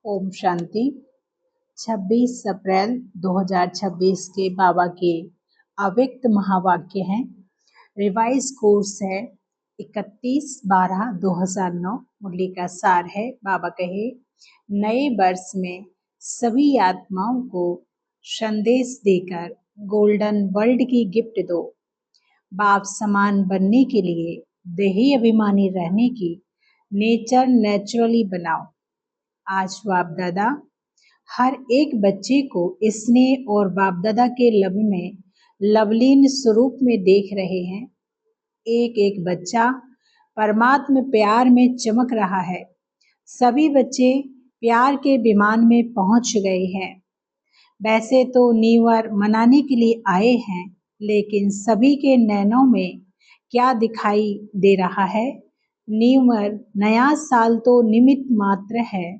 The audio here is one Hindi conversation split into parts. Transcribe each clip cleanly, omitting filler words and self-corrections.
ओम शांति। 26 अप्रैल 2026 के बाबा के अव्यक्त महावाक्य हैं। रिवाइज कोर्स है 31/12/2009। मुरली का सार है, बाबा कहे नए वर्ष में सभी आत्माओं को संदेश देकर गोल्डन वर्ल्ड की गिफ्ट दो। बाप समान बनने के लिए देही अभिमानी रहने की नेचर नेचुरली बनाओ। आज बाप दादा हर एक बच्चे को स्नेह और बाप दादा के लब में लवलीन स्वरूप में देख रहे हैं। एक एक बच्चा परमात्मा प्यार में चमक रहा है। सभी बच्चे प्यार के विमान में पहुंच गए हैं। वैसे तो न्यू ईयर मनाने के लिए आए हैं, लेकिन सभी के नैनों में क्या दिखाई दे रहा है? न्यू ईयर नया साल तो निमित्त मात्र है,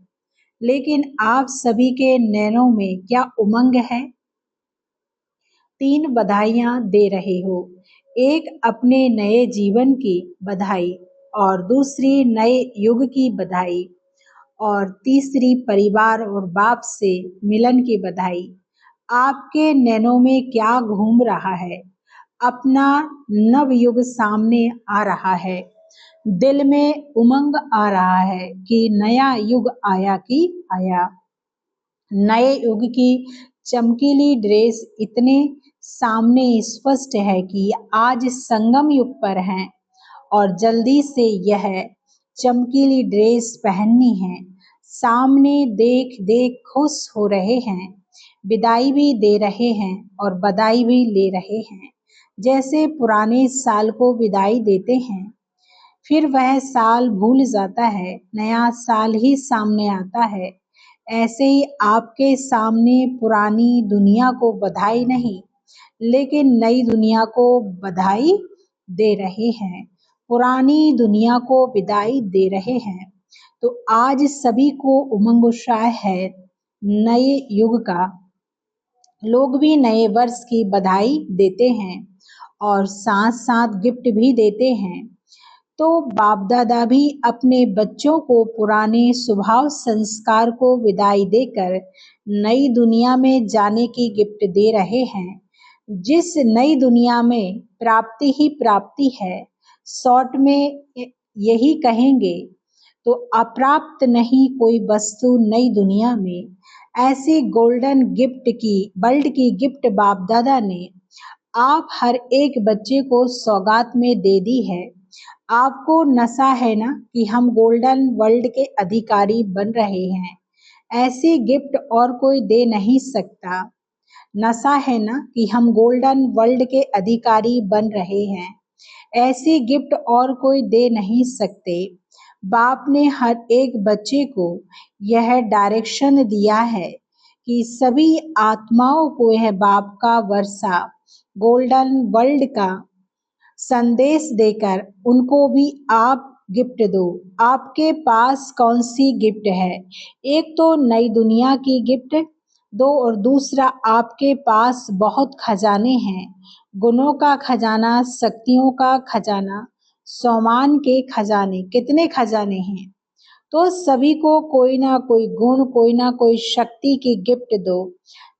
लेकिन आप सभी के नैनों में क्या उमंग है? 3 बधाइयां दे रहे हो। एक अपने नए जीवन की बधाई, और दूसरी नए युग की बधाई, और तीसरी परिवार और बाप से मिलन की बधाई। आपके नैनों में क्या घूम रहा है? अपना नव युग सामने आ रहा है। दिल में उमंग आ रहा है कि नया युग आया कि आया। नए युग की चमकीली ड्रेस इतने सामने स्पष्ट है कि आज संगम युग पर हैं और जल्दी से यह चमकीली ड्रेस पहननी है। सामने देख देख खुश हो रहे हैं, विदाई भी दे रहे हैं और बधाई भी ले रहे हैं। जैसे पुराने साल को विदाई देते हैं, फिर वह साल भूल जाता है, नया साल ही सामने आता है। ऐसे ही आपके सामने पुरानी दुनिया को बधाई नहीं, लेकिन नई दुनिया को बधाई दे रहे हैं। पुरानी दुनिया को विदाई दे रहे हैं। तो आज सभी को उमंग उत्साह है नए युग का। लोग भी नए वर्ष की बधाई देते हैं और साथ साथ गिफ्ट भी देते हैं। तो बाप दादा भी अपने बच्चों को पुराने स्वभाव संस्कार को विदाई देकर नई दुनिया में जाने की गिफ्ट दे रहे हैं। जिस नई दुनिया में प्राप्ति ही प्राप्ति है, शॉर्ट में यही कहेंगे, तो अप्राप्त नहीं कोई वस्तु नई दुनिया में। ऐसी गोल्डन गिफ्ट की वर्ल्ड की गिफ्ट बाप दादा ने आप हर एक बच्चे को सौगात में दे दी है। आपको नशा है ना कि हम गोल्डन वर्ल्ड के अधिकारी बन रहे हैं। ऐसी गिफ्ट और कोई दे नहीं सकता। नशा है ना कि हम गोल्डन वर्ल्ड के अधिकारी बन रहे हैं। ऐसी गिफ्ट और कोई दे नहीं सकते। बाप ने हर एक बच्चे को यह डायरेक्शन दिया है कि सभी आत्माओं को यह बाप का वर्षा गोल्डन वर्ल्ड का संदेश देकर उनको भी आप गिफ्ट दो। आपके पास कौन सी गिफ्ट है? एक तो नई दुनिया की गिफ्ट दो, और दूसरा आपके पास बहुत खजाने हैं। गुणों का खजाना, शक्तियों का खजाना, सम्मान के खजाने। कितने खजाने हैं? तो सभी को कोई ना कोई गुण, कोई ना कोई शक्ति की गिफ्ट दो,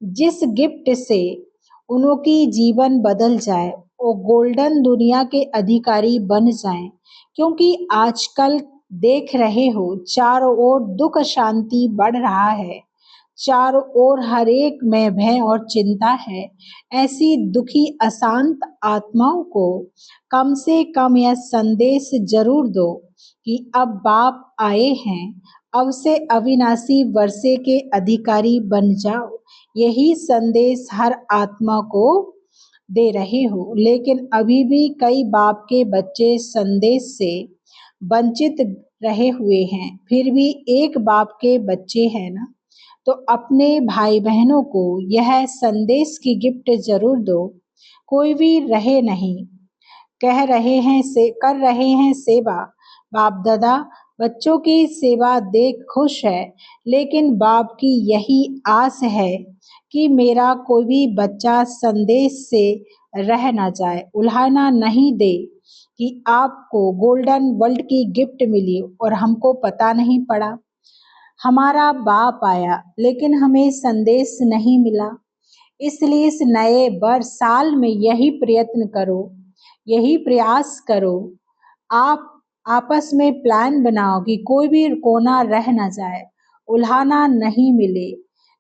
जिस गिफ्ट से उनकी जीवन बदल जाए और गोल्डन दुनिया के अधिकारी बन जाएं। क्योंकि आजकल देख रहे हो चारों ओर दुख शांति बढ़ रहा है, चारों ओर हर एक में भय और चिंता है। ऐसी दुखी अशांत आत्माओं को कम से कम यह संदेश जरूर दो कि अब बाप आए हैं, अब से अविनाशी वर्षे के अधिकारी बन जाओ। यही संदेश हर आत्मा को दे रहे हो, लेकिन अभी भी कई बाप के बच्चे संदेश से वंचित रहे हुए हैं। फिर भी एक बाप के बच्चे हैं ना, तो अपने भाई बहनों को यह संदेश की गिफ्ट जरूर दो। कोई भी रहे नहीं, कह रहे हैं से कर रहे हैं सेवा। बाप दादा बच्चों की सेवा देख खुश है, लेकिन बाप की यही आस है कि मेरा कोई भी बच्चा संदेश से रह ना जाए, उल्हाना नहीं दे कि आपको गोल्डन वर्ल्ड की गिफ्ट मिली और हमको पता नहीं पड़ा। हमारा बाप आया लेकिन हमें संदेश नहीं मिला। इसलिए इस नए वर्ष साल में यही प्रयत्न करो, यही प्रयास करो। आप आपस में प्लान बनाओ कि कोई भी कोना रह ना जाए, उल्हाना नहीं मिले,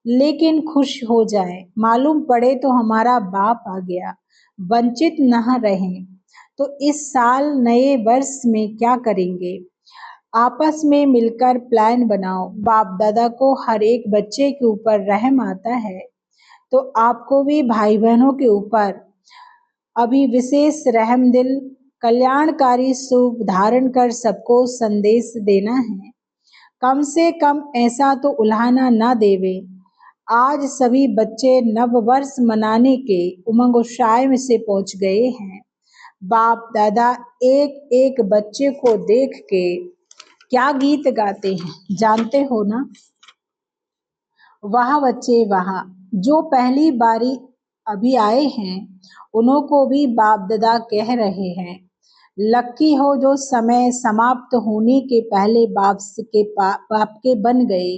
लेकिन खुश हो जाए। मालूम पड़े तो हमारा बाप आ गया, वंचित न रहें। तो इस साल नए वर्ष में क्या करेंगे? आपस में मिलकर प्लान बनाओ। बाप दादा को हर एक बच्चे के ऊपर रहम आता है, तो आपको भी भाई बहनों के ऊपर अभी विशेष रहमदिल कल्याणकारी शुभ धारण कर सबको संदेश देना है। कम से कम ऐसा तो उल्हाना न देवे। आज सभी बच्चे नव वर्ष मनाने के उमंग उत्साह में से पहुंच गए हैं। बाप दादा एक एक बच्चे को देख के क्या गीत गाते हैं जानते हो ना? वहाँ बच्चे वहाँ जो पहली बारी अभी आए हैं, उन्हों को भी बाप दादा कह रहे हैं, लक्की हो जो समय समाप्त होने के पहले बाप के बन गए।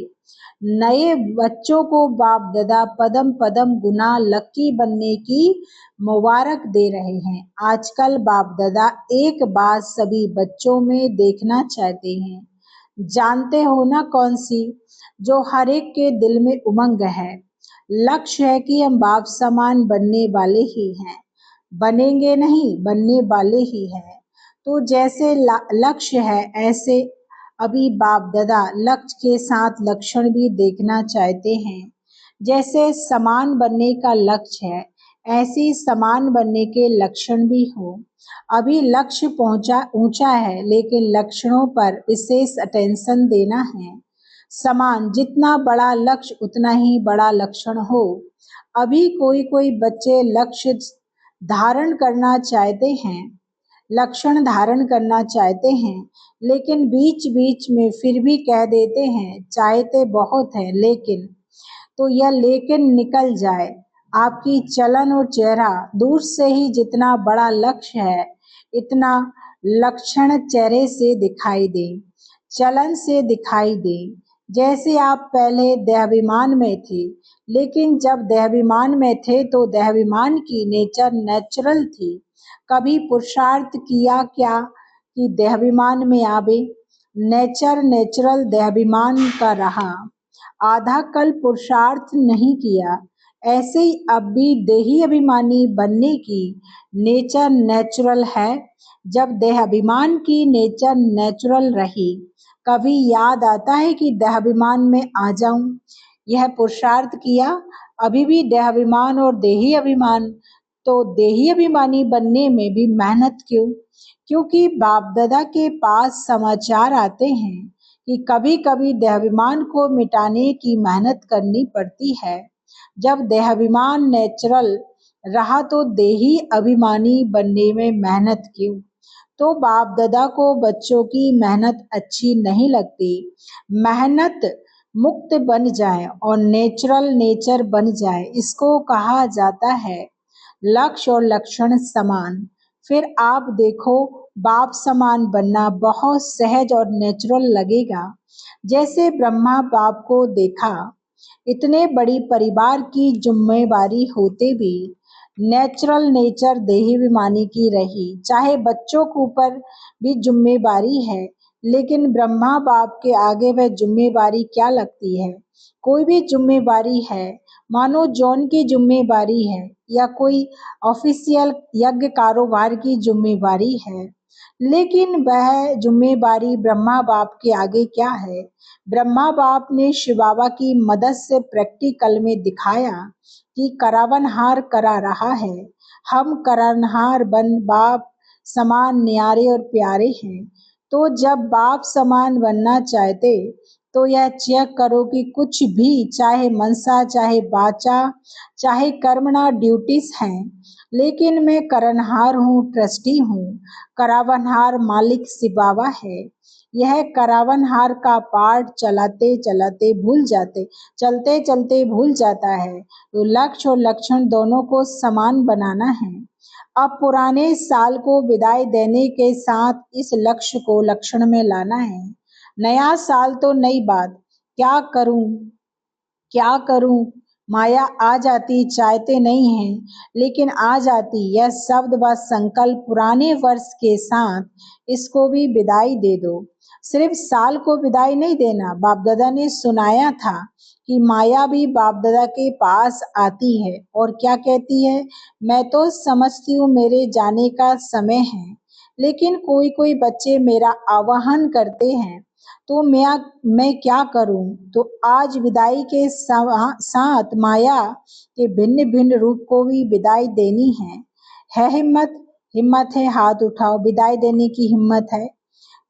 नए बच्चों को बाप दादा पदम पदम गुना लक्की बनने की मुबारक दे रहे हैं। आजकल बाप दादा एक बात सभी बच्चों में देखना चाहते हैं, जानते हो ना कौन सी? जो हर एक के दिल में उमंग है। लक्ष्य है कि हम बाप समान बनने वाले ही हैं, बनेंगे नहीं, बनने वाले ही हैं। तो जैसे लक्ष्य है, ऐसे अभी बाप दादा लक्ष्य के साथ लक्षण भी देखना चाहते हैं। जैसे समान बनने का लक्ष्य है, ऐसी समान बनने के लक्षण भी हो। अभी लक्ष्य पहुंचा ऊंचा है, लेकिन लक्षणों पर विशेष अटेंशन देना है। समान जितना बड़ा लक्ष्य उतना ही बड़ा लक्षण हो। अभी कोई कोई बच्चे लक्ष्य धारण करना चाहते हैं, लक्षण धारण करना चाहते हैं, लेकिन बीच बीच में फिर भी कह देते हैं चाहते बहुत हैं लेकिन। तो यह लेकिन निकल जाए, आपकी चलन और चेहरा दूर से ही जितना बड़ा लक्ष्य है, इतना लक्षण चेहरे से दिखाई दे, चलन से दिखाई दे। जैसे आप पहले देहाभिमान में थे, लेकिन जब देहाभिमान में थे तो देहाभिमान की नेचर नेचुरल थी। कभी पुरुषार्थ किया क्या कि देहाभिमान में आवे? नेचर नेचुरल देहाभिमान का रहा, आधा कल पुरुषार्थ नहीं किया। ऐसे ही अब भी देही अभिमानी बनने की नेचर नेचुरल है। जब देहाभिमान की नेचर नेचुरल रही, कभी याद आता है कि देहाभिमान में आ जाऊं, यह पुरुषार्थ किया? अभी भी देहाभिमान और देही अभिमान, तो देही अभिमानी बनने में भी मेहनत क्यों? क्योंकि बाप दादा के पास समाचार आते हैं कि कभी कभी देहाभिमान को मिटाने की मेहनत करनी पड़ती है। जब देहाभिमान नेचुरल रहा तो देही अभिमानी बनने में मेहनत क्यों? तो बाप दादा को बच्चों की मेहनत अच्छी नहीं लगती। मेहनत मुक्त बन जाए और नेचुरल नेचर बन जाए, इसको कहा जाता है लक्ष्य और लक्षण समान। फिर आप देखो, बाप समान बनना बहुत सहज और नेचुरल लगेगा। जैसे ब्रह्मा बाप को देखा, इतने बड़ी परिवार की जिम्मेवारी होते भी नेचुरल नेचर देहाभिमानी की रही। चाहे बच्चों के ऊपर भी जिम्मेवारी है, लेकिन ब्रह्मा बाप के आगे वह जिम्मेवारी क्या लगती है? कोई भी जिम्मेवारी है, मानो जॉन की जिम्मेवारी है या कोई ऑफिशियल यज्ञ कारोबार की जिम्मेवारी है, लेकिन वह जिम्मेवारी ब्रह्मा बाप के आगे क्या है? ब्रह्मा बाप ने शिव बाबा की मदद से प्रैक्टिकल में दिखाया कि करावनहार करा रहा है। हम करावनहार बन बाप समान न्यारे और प्यारे हैं। तो जब बाप समान बनना चाहते, तो यह चेक करो कि कुछ भी, चाहे मनसा, चाहे वाचा, चाहे कर्मणा ड्यूटीज हैं, लेकिन मैं करनहार हूँ, ट्रस्टी हूँ। करावनहार मालिक शिव बाबा है। यह करावनहार का पाठ चलाते चलाते भूल जाते, चलते चलते भूल जाता है। तो लक्ष्य और लक्षण दोनों को समान बनाना है। अब पुराने साल को विदाई देने के साथ इस लक्ष्य को लक्षण में लाना है। नया साल तो नई बात, क्या करूं क्या करूं। माया आ जाती, चाहते नहीं हैं लेकिन आ जाती। यह शब्द व संकल्प पुराने वर्ष के साथ इसको भी विदाई दे दो। सिर्फ साल को विदाई नहीं देना। बाप दादा ने सुनाया था कि माया भी बाप दादा के पास आती है और क्या कहती है, मैं तो समझती हूँ मेरे जाने का समय है, लेकिन कोई कोई बच्चे मेरा आवाहन करते हैं, तो मैं क्या करूं। तो आज विदाई के साथ माया के भिन्न भिन्न रूप को भी विदाई देनी है हिम्मत। हिम्मत है, हाथ उठाओ। विदाई देने की हिम्मत है,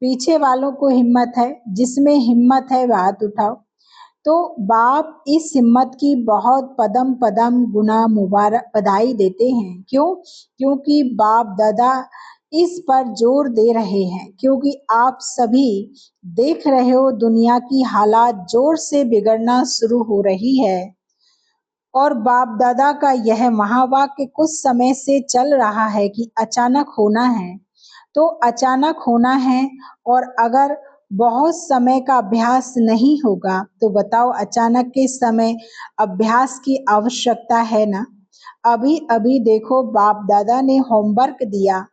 पीछे वालों को हिम्मत है, जिसमें हिम्मत है वह हाथ उठाओ। तो बाप इस हिम्मत की बहुत पदम पदम गुना मुबारक बधाई देते हैं। क्यों? क्योंकि बाप दादा इस पर जोर दे रहे हैं, क्योंकि आप सभी देख रहे हो दुनिया की हालात जोर से बिगड़ना शुरू हो रही है और बाप दादा का यह महावाक्य कुछ समय से चल रहा है कि अचानक होना है। तो अचानक होना है, और अगर बहुत समय का अभ्यास नहीं होगा तो बताओ अचानक के समय अभ्यास की आवश्यकता है ना। अभी अभी देखो बाप दादा ने होमवर्क दिया,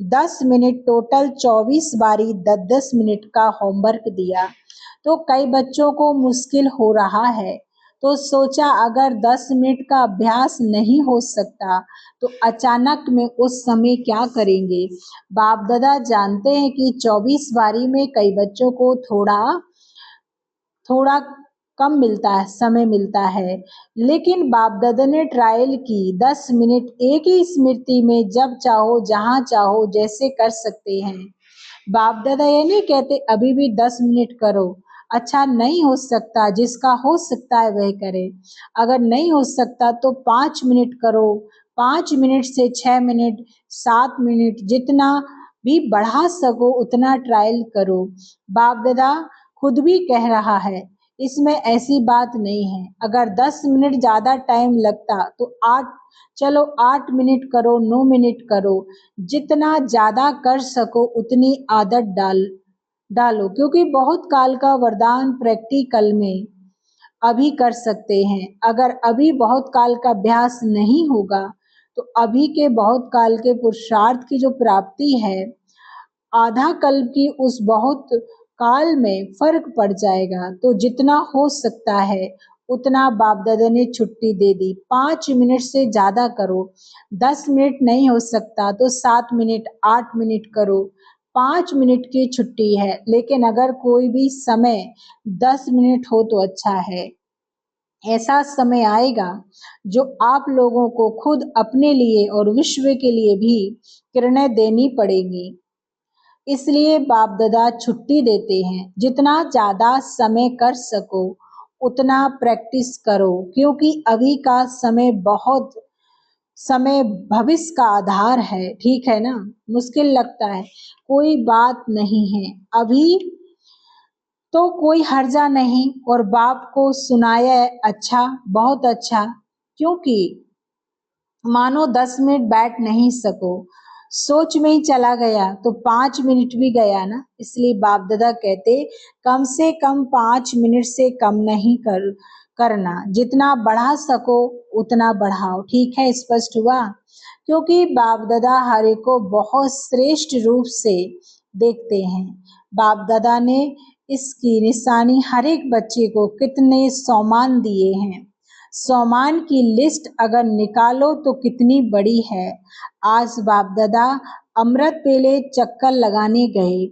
10 मिनट, टोटल 24 बारी 10-10 मिनट का होमवर्क दिया। तो कई बच्चों को मुश्किल हो रहा है, तो सोचा अगर 10 मिनट का अभ्यास नहीं हो सकता तो अचानक में उस समय क्या करेंगे। बाप दादा जानते हैं कि 24 बारी में कई बच्चों को थोड़ा थोड़ा कम मिलता है, समय मिलता है, लेकिन बाप दादा ने ट्रायल की 10 मिनट एक ही स्मृति में जब चाहो जहां चाहो जैसे कर सकते हैं। बाप दादा ये नहीं कहते अभी भी 10 मिनट करो। अच्छा नहीं हो सकता, जिसका हो सकता है वह करे। अगर नहीं हो सकता तो 5 मिनट करो, 5 मिनट से 6 मिनट, 7 मिनट, जितना भी बढ़ा सको उतना ट्रायल करो। बाप दादा खुद भी कह रहा है, इसमें ऐसी बात नहीं है। अगर 10 मिनट ज्यादा टाइम लगता तो 8 मिनट करो, 9 मिनट करो, जितना ज्यादा कर सको उतनी आदत डालो, क्योंकि बहुत काल का वरदान प्रैक्टिकल में अभी कर सकते हैं। अगर अभी बहुत काल का अभ्यास नहीं होगा तो अभी के बहुत काल के पुरुषार्थ की जो प्राप्ति है आधा कल्प की उस बहुत काल में फर्क पड़ जाएगा। तो जितना हो सकता है उतना बाप दादा ने छुट्टी दे दी। 5 मिनट से ज्यादा करो, 10 मिनट नहीं हो सकता तो 7 मिनट, 8 मिनट करो। 5 मिनट की छुट्टी है, लेकिन अगर कोई भी समय 10 मिनट हो तो अच्छा है। ऐसा समय आएगा जो आप लोगों को खुद अपने लिए और विश्व के लिए भी किरणें देनी पड़ेगी। इसलिए बाप दादा छुट्टी देते हैं। जितना ज्यादा समय कर सको उतना प्रैक्टिस करो, क्योंकि अभी का समय बहुत समय भविष्य का आधार है। ठीक है ना। मुश्किल लगता है, कोई बात नहीं है, अभी तो कोई हर्जा नहीं। और बाप को सुनाया है, अच्छा, बहुत अच्छा। क्योंकि मानो 10 मिनट बैठ नहीं सको, सोच में ही चला गया तो 5 मिनट भी गया ना। इसलिए बाप दादा कहते कम से कम 5 मिनट से कम नहीं करना। जितना बढ़ा सको उतना बढ़ाओ। ठीक है, स्पष्ट हुआ। क्योंकि बाप दादा हर एक को बहुत श्रेष्ठ रूप से देखते हैं। बाप दादा ने इसकी निशानी हर एक बच्चे को कितने सम्मान दिए हैं। सम्मान की लिस्ट अगर निकालो तो कितनी बड़ी है। आज बाप दादा अमृत पेले चक्कर लगाने गए,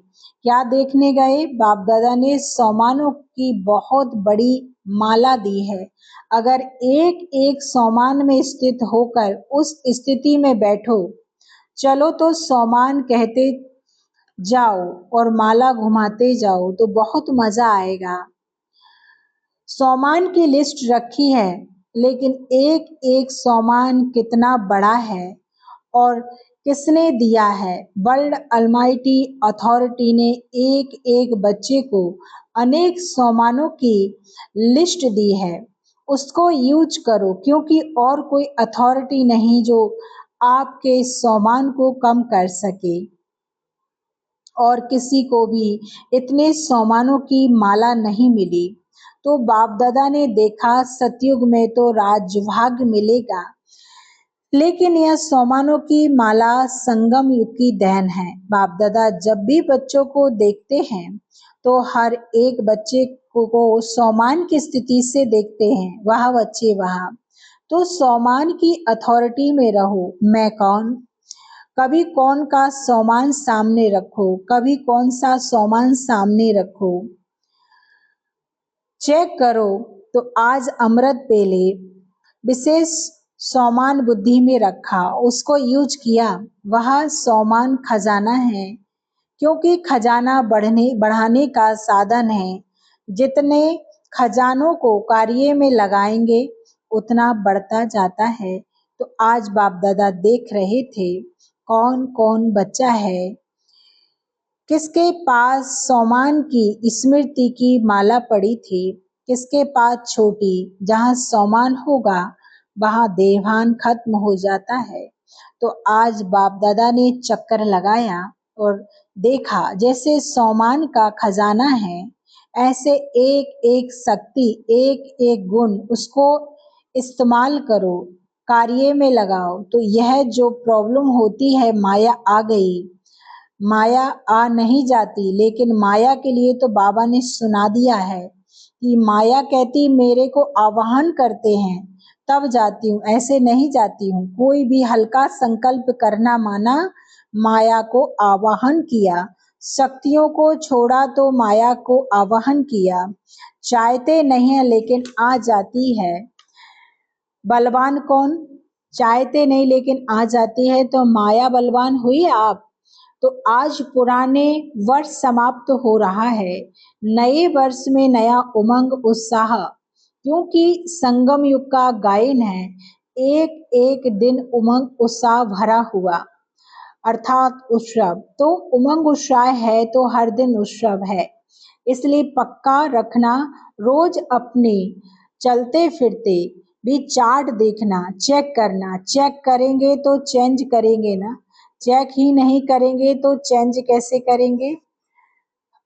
क्या देखने गए? बाप दादा ने सम्मानों की बहुत बड़ी माला दी है। अगर एक एक सम्मान में स्थित होकर उस स्थिति में बैठो, चलो तो सम्मान कहते जाओ और माला घुमाते जाओ तो बहुत मजा आएगा। सम्मान की लिस्ट रखी है, लेकिन एक एक सम्मान कितना बड़ा है और किसने दिया है। वर्ल्ड अलमाइटी अथॉरिटी ने एक एक बच्चे को अनेक सम्मानों की लिस्ट दी है। उसको यूज करो, क्योंकि और कोई अथॉरिटी नहीं जो आपके सम्मान को कम कर सके। और किसी को भी इतने सम्मानों की माला नहीं मिली। तो बाप दादा ने देखा सतयुग में तो राजभाग्य मिलेगा, लेकिन यह सोमानों की माला संगम युग की देन है। बाप दादा जब भी बच्चों को देखते हैं तो हर एक बच्चे को सोमान की स्थिति से देखते हैं। वह बच्चे वहाँ, तो सोमान की अथॉरिटी में रहो। मैं कौन, कभी कौन का सोमान सामने रखो, कभी कौन सा सोमान सामने रखो। चेक करो तो आज अमृत पेले विशेष सोमान बुद्धि में रखा, उसको यूज किया, वह सोमान खजाना है, क्योंकि खजाना बढ़ाने का साधन है। जितने खजानों को कार्य में लगाएंगे उतना बढ़ता जाता है। तो आज बाप दादा देख रहे थे कौन कौन बच्चा है, किसके पास सोमान की स्मृति की माला पड़ी थी, किसके पास छोटी। जहाँ सोमान होगा वहाँ देवान खत्म हो जाता है। तो आज बाप दादा ने चक्कर लगाया और देखा जैसे सोमान का खजाना है, ऐसे एक एक शक्ति, एक एक गुण, उसको इस्तेमाल करो, कार्य में लगाओ। तो यह जो प्रॉब्लम होती है, माया आ गई, माया आ नहीं जाती, लेकिन माया के लिए तो बाबा ने सुना दिया है कि माया कहती मेरे को आवाहन करते हैं तब जाती हूँ, ऐसे नहीं जाती हूँ। कोई भी हल्का संकल्प करना माना, माया को आवाहन किया, शक्तियों को छोड़ा तो माया को आवाहन किया। चाहते नहीं है लेकिन आ जाती है। बलवान कौन, चाहते नहीं लेकिन आ जाती है, तो माया बलवान हुई आप। तो आज पुराने वर्ष समाप्त हो रहा है, नए वर्ष में नया उमंग उत्साह, क्योंकि संगम युग का गायन है। एक एक दिन उमंग उत्साह भरा हुआ, अर्थात उत्सव। तो उमंग उत्साह है तो हर दिन उत्सव है, इसलिए पक्का रखना। रोज अपने चलते फिरते भी चार्ट देखना, चेक करना। चेक करेंगे तो चेंज करेंगे ना, चेक ही नहीं करेंगे तो चेंज कैसे करेंगे।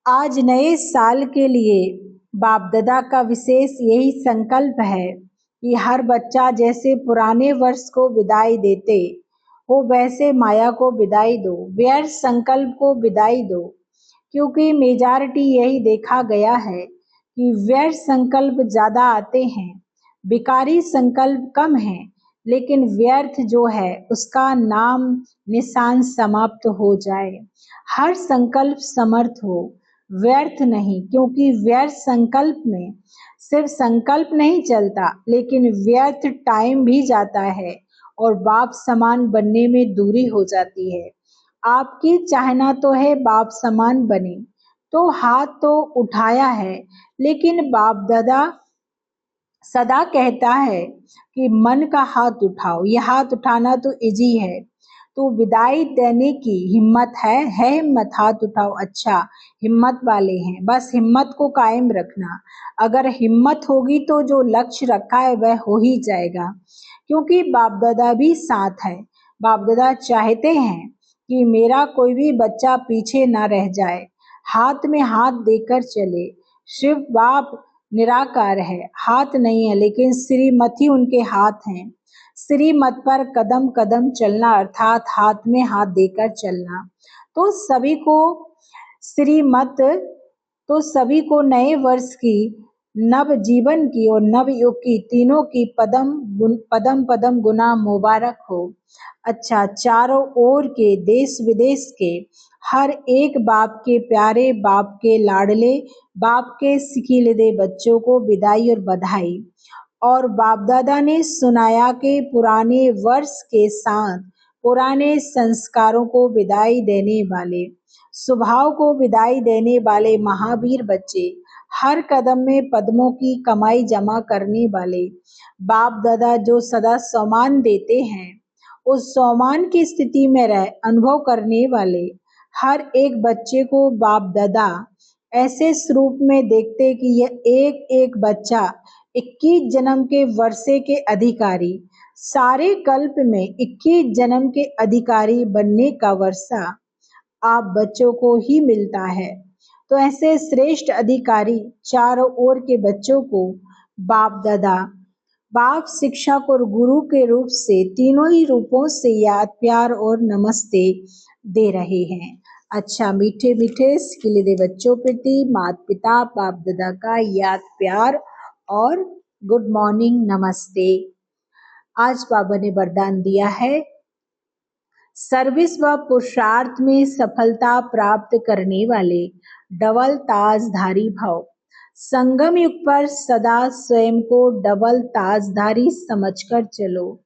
आज नए साल के लिए बाप दादा का विशेष यही संकल्प है कि हर बच्चा जैसे पुराने वर्ष को विदाई देते हो, वैसे माया को विदाई दो, व्यर्थ संकल्प को विदाई दो। क्योंकि मेजॉरिटी यही देखा गया है कि व्यर्थ संकल्प ज्यादा आते हैं, बेकारी संकल्प कम है, लेकिन व्यर्थ जो है उसका नाम निशान समाप्त हो जाए। हर संकल्प समर्थ हो, व्यर्थ नहीं, क्योंकि व्यर्थ संकल्प में सिर्फ संकल्प नहीं चलता, लेकिन व्यर्थ टाइम भी जाता है और बाप समान बनने में दूरी हो जाती है। आपकी चाहना तो है बाप समान बने, तो हाथ तो उठाया है, लेकिन बाप दादा सदा कहता है कि मन का हाथ उठाओ। यह हाथ उठाना तो इजी है, तो विदाई देने की हिम्मत है हिम्मत, हाथ उठाओ। अच्छा, हिम्मत वाले हैं, बस हिम्मत को कायम रखना। अगर हिम्मत होगी तो जो लक्ष्य रखा है वह हो ही जाएगा, क्योंकि बाप दादा भी साथ है। बाप दादा चाहते हैं कि मेरा कोई भी बच्चा पीछे ना रह जाए, हाथ में हाथ देकर चले। शिव बाप निराकार है, हाथ नहीं है, लेकिन श्रीमत ही उनके हाथ हैं। श्रीमत पर कदम कदम चलना, अर्थात हाथ में हाथ देकर चलना। तो सभी को श्रीमत, तो सभी को नए वर्ष की, नव जीवन की और नव युग की, तीनों की पदम पदम गुना मुबारक हो। अच्छा, चारों ओर के देश विदेश के हर एक बाप के प्यारे, बाप के लाडले, बाप के सिकीलदे बच्चों को विदाई और बधाई। और बाप दादा ने सुनाया कि पुराने वर्ष के साथ पुराने संस्कारों को विदाई देने वाले, स्वभाव को विदाई देने वाले महावीर बच्चे, हर कदम में पद्मों की कमाई जमा करने वाले बाप दादा जो सदा सम्मान देते हैं, उस सम्मान की स्थिति में रह अनुभव करने वाले हर एक बच्चे को बाप दादा ऐसे स्वरूप में देखते कि यह एक एक बच्चा 21 जन्म के वर्षे के अधिकारी, सारे कल्प में 21 जन्म के अधिकारी बनने का वर्षा आप बच्चों को ही मिलता है। तो ऐसे श्रेष्ठ अधिकारी चारों ओर के बच्चों को बाप दादा, बाप शिक्षक और गुरु के रूप से तीनों ही रूपों से याद, प्यार और नमस्ते दे रहे हैं। अच्छा, मीठे मीठे खिलते बच्चों प्रति माता पिता बाप दादा का याद, प्यार और गुड मॉर्निंग, नमस्ते। आज बाबा ने वरदान दिया है, सर्विस व पुरुषार्थ में सफलता प्राप्त करने वाले डबल ताजधारी भव। संगम युग पर सदा स्वयं को डबल ताजधारी समझकर चलो।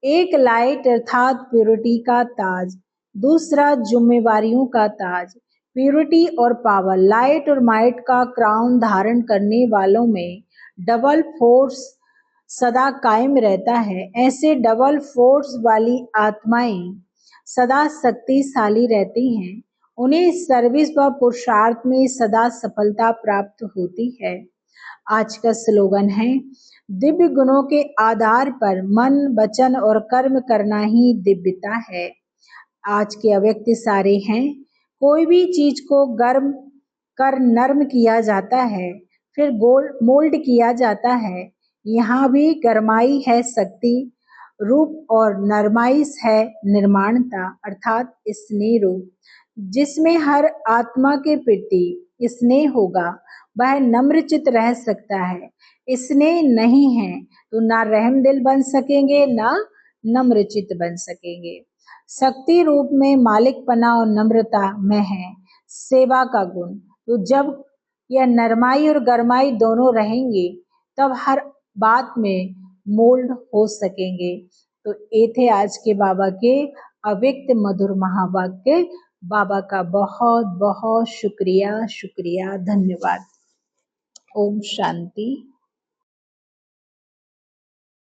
एक लाइट अर्थात प्योरिटी का ताज, दूसरा जिम्मेवारियों का ताज। प्योरिटी और पावर, लाइट और माइट का क्राउन धारण करने वालों में डबल फोर्स सदा कायम रहता है। ऐसे डबल फोर्स वाली आत्माएं सदा शक्तिशाली रहती हैं। उन्हें सर्विस व पुरुषार्थ में सदा सफलता प्राप्त होती है। आज का स्लोगन है, दिव्य गुणों के आधार पर मन, वचन और कर्म करना ही दिव्यता है। आज के अव्यक्त सारे हैं, कोई भी चीज को गर्म कर नर्म किया जाता है, फिर गोल्ड मोल्ड किया जाता है। यहाँ भी गर्माई है शक्ति रूप और नरमाइश है निर्माणता अर्थात स्नेह रूप। जिसमें हर आत्मा के प्रति स्नेह होगा वह नम्रचित रह सकता है। स्नेह नहीं है तो ना रहम दिल बन सकेंगे, ना नम्रचित बन सकेंगे। शक्ति रूप में मालिकपना और नम्रता में है सेवा का गुण। तो जब यह नरमाई और गरमाई दोनों रहेंगे तब हर बात में मोल्ड हो सकेंगे। तो ये थे आज के बाबा के अव्यक्त मधुर महावाक्य। बाबा का बहुत बहुत शुक्रिया, धन्यवाद। ओम शांति।